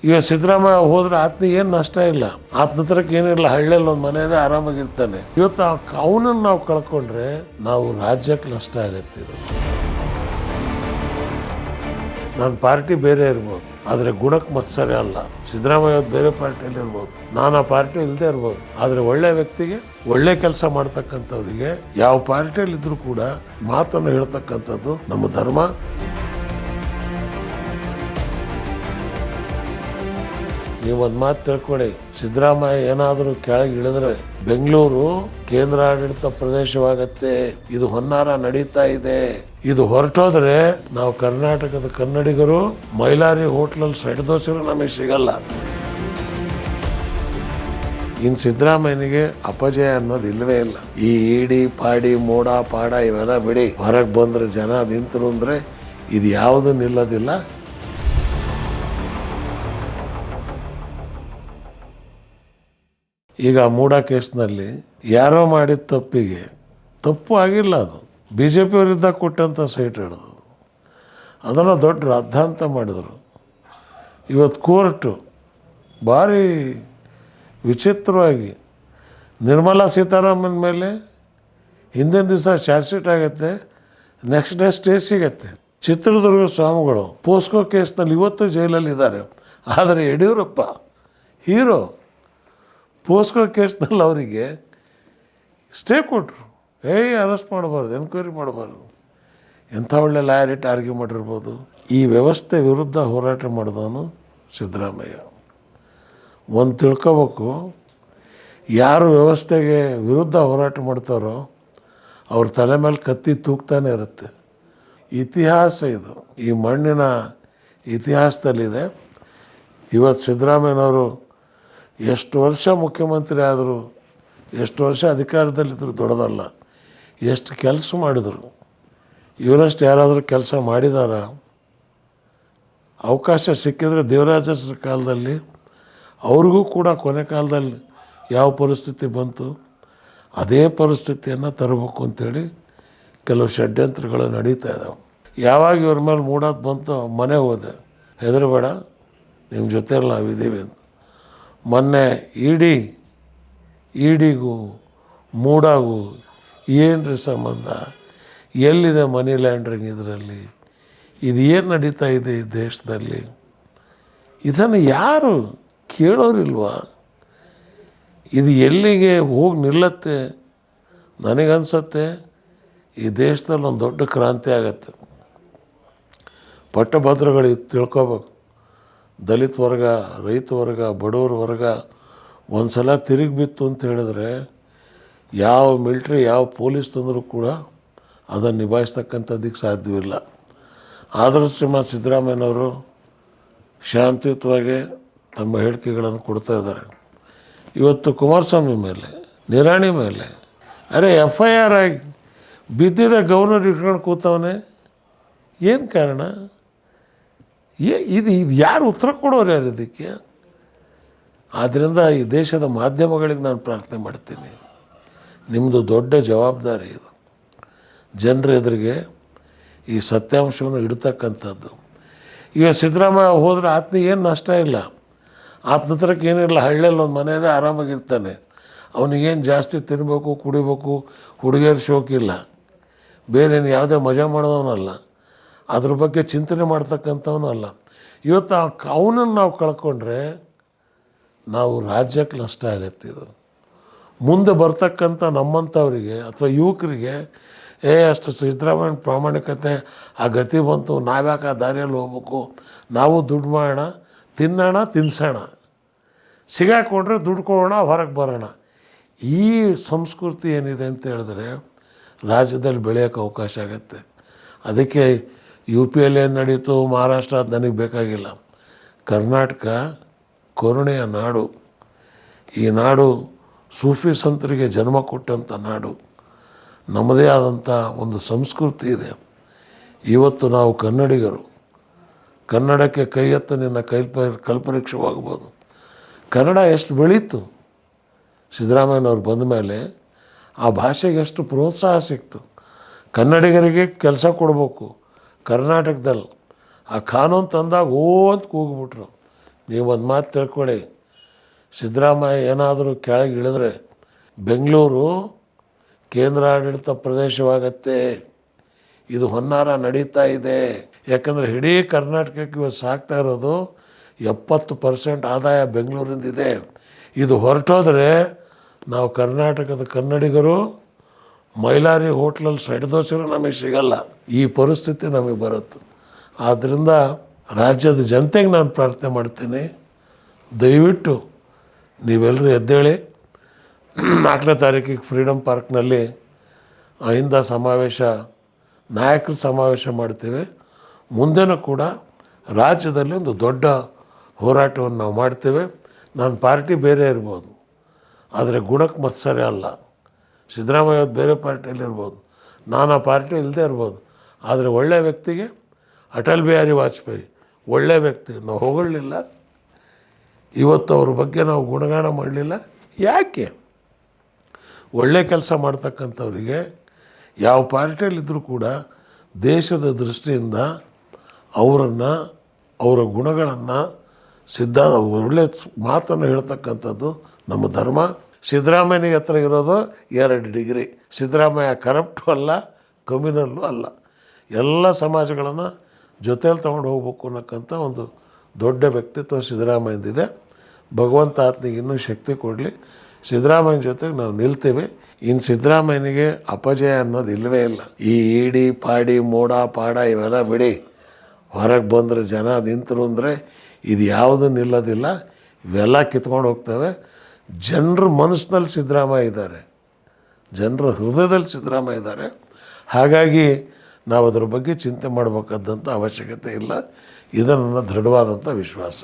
ಈಗ ಸಿದ್ದರಾಮಯ್ಯ ಹೋದ್ರೆ ಆತನಿಗೆ ಏನು ನಷ್ಟ ಇಲ್ಲ, ಆತನ ಹತ್ರಕ್ಕೆ ಏನಿಲ್ಲ, ಹಳ್ಳಿಯಲ್ಲಿ ಒಂದು ಮನೆ ಇದೆ, ಆರಾಮಾಗಿರ್ತಾನೆ. ಇವತ್ತು ಅವನನ್ನು ನಾವು ಕಳ್ಕೊಂಡ್ರೆ ನಾವು ರಾಜ್ಯಕ್ಕೆ ನಷ್ಟ ಆಗತ್ತೆ. ಇದು ನನ್ನ ಪಾರ್ಟಿ ಬೇರೆ ಇರ್ಬೋದು, ಆದರೆ ಗುಣಕ್ಕೆ ಮತ್ಸರ ಅಲ್ಲ. ಸಿದ್ದರಾಮಯ್ಯ ಬೇರೆ ಪಾರ್ಟಿಯಲ್ಲಿ ಇರ್ಬೋದು, ನಾನು ಆ ಪಾರ್ಟಿ ಇಲ್ಲದೆ ಇರ್ಬೋದು, ಆದರೆ ಒಳ್ಳೆ ವ್ಯಕ್ತಿಗೆ, ಒಳ್ಳೆ ಕೆಲಸ ಮಾಡ್ತಕ್ಕಂಥವ್ರಿಗೆ ಯಾವ ಪಾರ್ಟಿಯಲ್ಲಿ ಇದ್ರೂ ಕೂಡ ಮಾತನ್ನು ಹೇಳ್ತಕ್ಕಂಥದ್ದು ನಮ್ಮ ಧರ್ಮ. ನೀವೊಂದು ಮಾತು ತಿಳ್ಕೊಳ್ಳಿ, ಸಿದ್ದರಾಮಯ್ಯ ಏನಾದರೂ ಕೆಳಗೆ ಇಳಿದ್ರೆ ಬೆಂಗಳೂರು ಕೇಂದ್ರಾಡಳಿತ ಪ್ರದೇಶವಾಗತ್ತೆ. ಇದು ಹೊನ್ನಾರ ನಡೀತಾ ಇದೆ. ಇದು ಹೊರಟೋದ್ರೆ ನಾವು ಕರ್ನಾಟಕದ ಕನ್ನಡಿಗರು ಮೈಲಾರಿ ಹೋಟ್ಲಲ್ಲಿ ಸೆಡ್ ದೋಸೆಗಳು ನಮಗೆ ಸಿಗಲ್ಲ. ಇನ್ನು ಸಿದ್ದರಾಮಯ್ಯನಿಗೆ ಅಪಜಯ ಅನ್ನೋದು ಇಲ್ಲವೇ ಇಲ್ಲ. ಈ ಇಡಿ ಪಾಡಿ ಮೋಡ ಪಾಡ ಇವೆಲ್ಲ ಬಿಡಿ, ಹೊರಗೆ ಬಂದ್ರೆ ಜನ ನಿಂತರು ಅಂದ್ರೆ ಇದು ಯಾವುದು ನಿಲ್ಲೋದಿಲ್ಲ. ಈಗ ಮೂಡ ಕೇಸ್ನಲ್ಲಿ ಯಾರೋ ಮಾಡಿದ ತಪ್ಪಿಗೆ, ತಪ್ಪು ಆಗಿಲ್ಲ, ಅದು ಬಿ ಜೆ ಪಿ ಅವರಿದ್ದ ಕೊಟ್ಟಂಥ ಸೈಟ್ ಹಿಡಿದು ಅದನ್ನು ದೊಡ್ಡ ರಾದ್ಧಾಂತ ಮಾಡಿದರು. ಇವತ್ತು ಕೋರ್ಟು ಭಾರಿ ವಿಚಿತ್ರವಾಗಿ ನಿರ್ಮಲಾ ಸೀತಾರಾಮನ್ ಮೇಲೆ ಹಿಂದಿನ ದಿವಸ ಚಾರ್ಜ್ ಶೀಟ್ ಆಗುತ್ತೆ, ನೆಕ್ಸ್ಟ್ ಡೇ ಸ್ಟೇ ಸಿಗತ್ತೆ. ಚಿತ್ರದುರ್ಗ ಸ್ವಾಮಿಗಳು ಪೋಸ್ಕೋ ಕೇಸ್ನಲ್ಲಿ ಇವತ್ತು ಜೈಲಲ್ಲಿದ್ದಾರೆ. ಆದರೆ ಯಡಿಯೂರಪ್ಪ ಹೀರೋ, ಪೋಸ್ಕೋ ಕೇಸ್ನಲ್ಲಿ ಅವರಿಗೆ ಸ್ಟೇ ಕೊಟ್ಟರು. ಅರೆಸ್ಟ್ ಮಾಡಬಾರ್ದು, ಎನ್ಕ್ವೈರಿ ಮಾಡಬಾರ್ದು. ಎಂಥ ಒಳ್ಳೆ ಲಾಯರ್ ಇಟ್ಟು ಆರ್ಗ್ಯೂ ಮಾಡಿರ್ಬೋದು. ಈ ವ್ಯವಸ್ಥೆ ವಿರುದ್ಧ ಹೋರಾಟ ಮಾಡಿದವನು ಸಿದ್ದರಾಮಯ್ಯ. ಒಂದು ತಿಳ್ಕೋಬೇಕು, ಯಾರು ವ್ಯವಸ್ಥೆಗೆ ವಿರುದ್ಧ ಹೋರಾಟ ಮಾಡ್ತಾರೋ ಅವ್ರ ತಲೆ ಮೇಲೆ ಕತ್ತಿ ತೂಗ್ತಾನೆ ಇರುತ್ತೆ. ಇತಿಹಾಸ ಇದು, ಈ ಮಣ್ಣಿನ ಇತಿಹಾಸದಲ್ಲಿದೆ. ಇವತ್ತು ಸಿದ್ದರಾಮಯ್ಯನವರು ಎಷ್ಟು ವರ್ಷ ಮುಖ್ಯಮಂತ್ರಿ ಆದರು, ಎಷ್ಟು ವರ್ಷ ಅಧಿಕಾರದಲ್ಲಿದ್ದರು ದೊಡ್ಡದಲ್ಲ. ಎಷ್ಟು ಕೆಲಸ ಮಾಡಿದರು, ಇವರಷ್ಟು ಯಾರಾದರೂ ಕೆಲಸ ಮಾಡಿದಾರ? ಅವಕಾಶ ಸಿಕ್ಕಿದರೆ ದೇವರಾಜರ ಕಾಲದಲ್ಲಿ ಅವ್ರಿಗೂ ಕೂಡ ಕೊನೆ ಕಾಲದಲ್ಲಿ ಯಾವ ಪರಿಸ್ಥಿತಿ ಬಂತು ಅದೇ ಪರಿಸ್ಥಿತಿಯನ್ನು ತರಬೇಕು ಅಂಥೇಳಿ ಕೆಲವು ಷಡ್ಯಂತ್ರಗಳು ನಡೀತಾ ಇದ್ದಾವೆ. ಯಾವಾಗ ಇವ್ರ ಮೇಲೆ ಮೂಡೋದು ಬಂತು ಮನೆ ಹೋದೆ, ಹೆದರಬೇಡ ನಿಮ್ಮ ಜೊತೆಯಲ್ಲಿ ನಾವಿದ್ದೀವಿ ಅಂತ. ಮೊನ್ನೆ ಇಡಿಗೂ ಮೂಡಾಗೂ ಏನ್ರಿ ಸಂಬಂಧ? ಎಲ್ಲಿದೆ ಮನಿ ಲ್ಯಾಂಡ್ರಿಂಗ್? ಇದರಲ್ಲಿ ಇದು ಏನು ನಡೀತಾ ಇದೆ ಈ ದೇಶದಲ್ಲಿ? ಇದನ್ನು ಯಾರು ಕೇಳೋರಿಲ್ವಾ? ಇದು ಎಲ್ಲಿಗೆ ಹೋಗಿ ನಿಲ್ಲತ್ತೆ? ನನಗನ್ಸತ್ತೆ ಈ ದೇಶದಲ್ಲಿ ಒಂದು ದೊಡ್ಡ ಕ್ರಾಂತಿ ಆಗತ್ತೆ. ಪಟ್ಟಭದ್ರಗಳಿಗೆ ತಿಳ್ಕೊಬೇಕು. ದಲಿತ ವರ್ಗ, ರೈತ ವರ್ಗ, ಬಡವ್ರ ವರ್ಗ ಒಂದು ಸಲ ತಿರುಗಿ ಬಿತ್ತು ಅಂತ ಹೇಳಿದ್ರೆ ಯಾವ ಮಿಲ್ಟ್ರಿ, ಯಾವ ಪೊಲೀಸ್ ತಂದರೂ ಕೂಡ ಅದನ್ನು ನಿಭಾಯಿಸ್ತಕ್ಕಂಥದ್ದಕ್ಕೆ ಸಾಧ್ಯವಿಲ್ಲ. ಆದರೂ ಶ್ರೀಮಾನ್ ಸಿದ್ದರಾಮಯ್ಯನವರು ಶಾಂತಿಯುತವಾಗಿ ತಮ್ಮ ಹೇಳಿಕೆಗಳನ್ನು ಕೊಡ್ತಾ ಇದ್ದಾರೆ. ಇವತ್ತು ಕುಮಾರಸ್ವಾಮಿ ಮೇಲೆ, ನಿರಾಣಿ ಮೇಲೆ FIR ಆಗಿ ಬಿದ್ದಿದ್ದ ಗವರ್ನರ್ ಇಟ್ಕೊಂಡು ಕೂತವನೇ. ಏನು ಕಾರಣ? ಇದು ಯಾರು ಉತ್ತರ ಕೊಡೋರು ಯಾರು ಇದಕ್ಕೆ? ಆದ್ದರಿಂದ ಈ ದೇಶದ ಮಾಧ್ಯಮಗಳಿಗೆ ನಾನು ಪ್ರಾರ್ಥನೆ ಮಾಡ್ತೀನಿ, ನಿಮ್ಮದು ದೊಡ್ಡ ಜವಾಬ್ದಾರಿ ಇದು. ಜನರ ಎದುರಿಗೆ ಈ ಸತ್ಯಾಂಶವನ್ನು ಇಡ್ತಕ್ಕಂಥದ್ದು. ಈಗ ಸಿದ್ದರಾಮಯ್ಯ ಹೋದರೆ ಆತನಿಗೆ ಏನು ನಷ್ಟ ಇಲ್ಲ, ಆತನ ಹತ್ರಕ್ಕೆ ಏನಿಲ್ಲ, ಹಳ್ಳಿಯಲ್ಲಿ ಒಂದು ಮನೆ ಇದೆ, ಆರಾಮಾಗಿರ್ತಾನೆ. ಅವನಿಗೇನು ಜಾಸ್ತಿ ತಿನ್ನಬೇಕು, ಕುಡಿಬೇಕು, ಹುಡುಗಿಯರ ಶೋಕಿಲ್ಲ, ಬೇರೇನು ಯಾವುದೇ ಮಜಾ ಮಾಡೋದವನಲ್ಲ, ಅದ್ರ ಬಗ್ಗೆ ಚಿಂತನೆ ಮಾಡ್ತಕ್ಕಂಥವನು ಅಲ್ಲ. ಇವತ್ತು ಅವನನ್ನು ನಾವು ಕಳ್ಕೊಂಡ್ರೆ ನಾವು ರಾಜ್ಯಕ್ಕೆ ನಷ್ಟ ಆಗತ್ತೆ. ಇದು ಮುಂದೆ ಬರ್ತಕ್ಕಂಥ ನಮ್ಮಂಥವರಿಗೆ ಅಥವಾ ಯುವಕರಿಗೆ ಅಷ್ಟು ಸಿದ್ದರಾಮಯ್ಯನ ಪ್ರಾಮಾಣಿಕತೆ ಆ ಗತಿ ಬಂತು, ನಾವ್ಯಾಕೆ ಆ ದಾರಿಯಲ್ಲಿ ಹೋಗ್ಬೇಕು, ನಾವು ದುಡ್ಡು ಮಾಡೋಣ, ತಿನ್ನೋಣ, ತಿನ್ಸೋಣ, ಸಿಗಾಕೊಂಡ್ರೆ ದುಡ್ಡು ಕೊಡೋಣ, ಹೊರಗೆ ಬರೋಣ. ಈ ಸಂಸ್ಕೃತಿ ಏನಿದೆ ಅಂತ ಹೇಳಿದ್ರೆ ರಾಜ್ಯದಲ್ಲಿ ಬೆಳೆಯೋಕ್ಕೆ ಅವಕಾಶ ಆಗುತ್ತೆ. ಅದಕ್ಕೆ UP ಏನು ನಡೀತು, ಮಹಾರಾಷ್ಟ್ರ ಅದು ನನಗೆ ಬೇಕಾಗಿಲ್ಲ. ಕರ್ನಾಟಕ ಕರುಣೆಯ ನಾಡು. ಈ ನಾಡು ಸೂಫಿ ಸಂತರಿಗೆ ಜನ್ಮ ಕೊಟ್ಟಂಥ ನಾಡು. ನಮ್ಮದೇ ಆದಂಥ ಒಂದು ಸಂಸ್ಕೃತಿ ಇದೆ. ಇವತ್ತು ನಾವು ಕನ್ನಡಿಗರು, ಕನ್ನಡಕ್ಕೆ ಕೈ ಎತ್ತ ನಿನ್ನ ಕಲ್ಪವೃಕ್ಷವಾಗ್ಬೋದು. ಕನ್ನಡ ಎಷ್ಟು ಬೆಳೀತು ಸಿದ್ದರಾಮಯ್ಯನವ್ರು ಬಂದ ಮೇಲೆ, ಆ ಭಾಷೆಗೆ ಎಷ್ಟು ಪ್ರೋತ್ಸಾಹ ಸಿಕ್ತು. ಕನ್ನಡಿಗರಿಗೆ ಕೆಲಸ ಕೊಡಬೇಕು. ಕರ್ನಾಟಕದಲ್ಲಿ ಆ ಕಾನೂನು ತಂದಾಗ ಅಂತ ಕೂಗ್ಬಿಟ್ರು. ನೀವು ಒಂದು ಮಾತು ತಿಳ್ಕೊಳ್ಳಿ, ಸಿದ್ದರಾಮಯ್ಯ ಏನಾದರೂ ಕೆಳಗೆ ಇಳಿದ್ರೆ ಬೆಂಗಳೂರು ಕೇಂದ್ರಾಡಳಿತ ಪ್ರದೇಶವಾಗತ್ತೆ. ಇದು ಹೊನ್ನಾರ ನಡೀತಾ ಇದೆ. ಯಾಕಂದರೆ ಇಡೀ ಕರ್ನಾಟಕಕ್ಕೆ ಇವತ್ತು ಸಾಕ್ತಾ ಇರೋದು 70% ಆದಾಯ ಬೆಂಗಳೂರಿಂದಿದೆ. ಇದು ಹೊರಟೋದ್ರೆ ನಾವು ಕರ್ನಾಟಕದ ಕನ್ನಡಿಗರು ಮೈಲಾರಿ ಹೋಟ್ಲಲ್ಲಿ ಸೆಡ್ದೋಸಿರು ನಮಗೆ ಸಿಗಲ್ಲ. ಈ ಪರಿಸ್ಥಿತಿ ನಮಗೆ ಬರುತ್ತೆ. ಆದ್ದರಿಂದ ರಾಜ್ಯದ ಜನತೆಗೆ ನಾನು ಪ್ರಾರ್ಥನೆ ಮಾಡ್ತೀನಿ, ದಯವಿಟ್ಟು ನೀವೆಲ್ಲರೂ ಎದ್ದೇಳಿ. 4ನೇ ತಾರೀಕಿಗೆ ಫ್ರೀಡಮ್ ಪಾರ್ಕ್ನಲ್ಲಿ ಅಹಿಂದ ಸಮಾವೇಶ, ನಾಯಕರ ಸಮಾವೇಶ ಮಾಡ್ತೀವಿ. ಮುಂದೆನೂ ಕೂಡ ರಾಜ್ಯದಲ್ಲಿ ಒಂದು ದೊಡ್ಡ ಹೋರಾಟವನ್ನು ನಾವು ಮಾಡ್ತೇವೆ. ನನ್ನ ಪಾರ್ಟಿ ಬೇರೆ ಇರ್ಬೋದು, ಆದರೆ ಗುಣಕ್ಕೆ ಮತ್ಸರ ಅಲ್ಲ. ಸಿದ್ದರಾಮಯ್ಯ ಬೇರೆ ಪಾರ್ಟಿಯಲ್ಲಿ ಇರ್ಬೋದು, ನಾನು ಆ ಪಾರ್ಟಿ ಇಲ್ಲದೆ ಇರ್ಬೋದು, ಆದರೆ ಒಳ್ಳೆಯ ವ್ಯಕ್ತಿಗೆ ಅಟಲ್ ಬಿಹಾರಿ ವಾಜಪೇಯಿ ಒಳ್ಳೆಯ ವ್ಯಕ್ತಿ, ನಾವು ಹೊಗಳಲಿಲ್ಲ. ಇವತ್ತು ಅವ್ರ ಬಗ್ಗೆ ನಾವು ಗುಣಗಾನ ಮಾಡಲಿಲ್ಲ. ಯಾಕೆ? ಒಳ್ಳೆ ಕೆಲಸ ಮಾಡ್ತಕ್ಕಂಥವ್ರಿಗೆ ಯಾವ ಪಾರ್ಟಿಯಲ್ಲಿದ್ದರೂ ಕೂಡ ದೇಶದ ದೃಷ್ಟಿಯಿಂದ ಅವರನ್ನು, ಅವರ ಗುಣಗಳನ್ನು, ಒಳ್ಳೆ ಮಾತನ್ನು ಹೇಳ್ತಕ್ಕಂಥದ್ದು ನಮ್ಮ ಧರ್ಮ. ಸಿದ್ದರಾಮಯ್ಯನಿಗೆ ಹತ್ರ ಇರೋದು 2 ಡಿಗ್ರಿ. ಸಿದ್ದರಾಮಯ್ಯ ಕರಪ್ಟು ಅಲ್ಲ, ಕಮ್ಯುನಲ್ಲೂ ಅಲ್ಲ. ಎಲ್ಲ ಸಮಾಜಗಳನ್ನು ಜೊತೆಯಲ್ಲಿ ತೊಗೊಂಡು ಹೋಗ್ಬೇಕು ಅನ್ನೋಕ್ಕಂಥ ಒಂದು ದೊಡ್ಡ ವ್ಯಕ್ತಿತ್ವ ಸಿದ್ದರಾಮಯ್ಯಂದಿದೆ. ಭಗವಂತ ಆತನಿಗೆ ಇನ್ನೂ ಶಕ್ತಿ ಕೊಡಲಿ. ಸಿದ್ದರಾಮಯ್ಯನ ಜೊತೆಗೆ ನಾವು ನಿಲ್ತೀವಿ. ಇನ್ನು ಸಿದ್ದರಾಮಯ್ಯನಿಗೆ ಅಪಜಯ ಅನ್ನೋದು ಇಲ್ಲವೇ ಇಲ್ಲ. ಈ ಇಡಿ ಪಾಡಿ ಮೋಡ ಪಾಡ ಇವೆಲ್ಲ ಬಿಡಿ, ಹೊರಗೆ ಬಂದರೆ ಜನ ನಿಂತರು ಅಂದರೆ ಇದು ಯಾವುದೂ ನಿಲ್ಲೋದಿಲ್ಲ. ಇವೆಲ್ಲ ಕಿತ್ಕೊಂಡು ಹೋಗ್ತವೆ. ಜನರ ಮನಸ್ಸಿನಲ್ಲಿ ಸಿದ್ದರಾಮಯ್ಯ ಇದ್ದಾರೆ, ಜನರ ಹೃದಯದಲ್ಲಿ ಸಿದ್ದರಾಮಯ್ಯ ಇದ್ದಾರೆ. ಹಾಗಾಗಿ ನಾವು ಅದರ ಬಗ್ಗೆ ಚಿಂತೆ ಮಾಡಬೇಕಾದಂಥ ಅವಶ್ಯಕತೆ ಇಲ್ಲ. ಇದು ನನ್ನ ದೃಢವಾದಂಥ ವಿಶ್ವಾಸ.